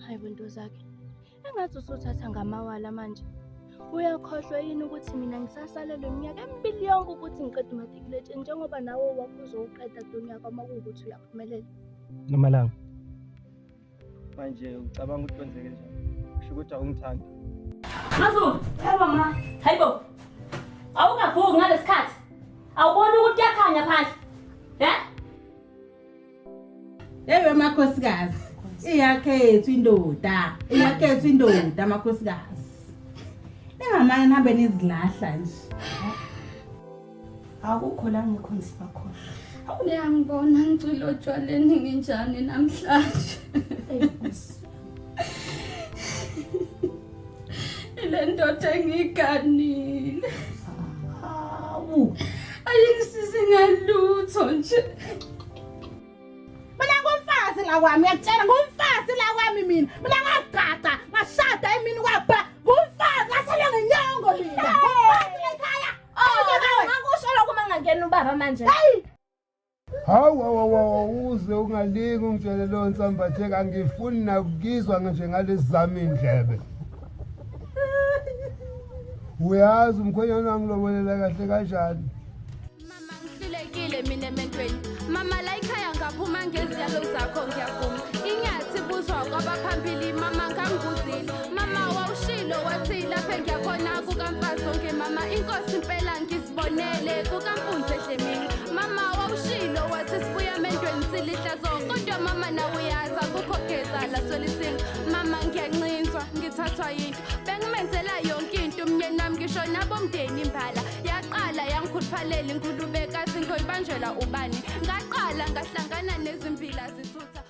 hayibo Ntozakhe, engathi usuthatha ngamawala manje. Uyakhohlwa yini ukuthi mina ngisasalelwe iminyaka emibili yonke ukuthi ngiqede umatriculate njengoba nawe wakho uzowuqeda kulo nyaka uma kuwukuthi uyaphumelela? Nomalanga. Manje ucabanga ukuthi kwenzeke njani? Kusho ukuthi awungithandi. Mazulu, hayibo. Awungavuki ngalesikhathi. Awuboni ukuthi kuyakhanya phandle? Ewe makhosikazi, iyakhethu indoda makhosikazi. Ningamane nihambe nizilahla nje. Akukho la ngikho nzima khona. Uyangibona ngicwile otshwaleni nginjani namhlanje. Ile ndoda engiganile. Ayingisizi ngalutho nje. Mina ngumfazi la kwami, ngiyakutshela ngumfazi la kwami mina. Mina ngagada, ngashada emini kwapha. Ngumfazi ngasale ngenyongo mina. Ngumfazi lekhaya. Ngakusho lokho mangangena ubaba manje. Hawu uze ungalingi ungitshele lo nsambathe angifuni nakuzwa nje ngalezi zami indlebe. Uyazi umkhwenyana wangilobolela kahle kanjani? Mama ngihlulekile mina ementweni. Mama la ekhaya ngaphuma ngeziyalo zakho ngiyavuma. Inyathi buzwa kwabaphambili mama ngangibuzile. Mama wawushilo wathi lapha ngiyakhona kukamfazi onke mama inkosi impela ngizibonele kukampunzi ehlemini. Mama wawushilo wathi sibuya ementweni silihlazo kodwa mama nawe uyaza kukhogeza la solisinga. Mama ngiyancinzwa ngithathwa yinto bengimenzela yonke into umnyeni nami ngisho nabomndeni imbala yaqala yangikhuluphalela inkulubekazi ngoyibanjelwa ubani ngaqala ngahlangana nezimbila zithutha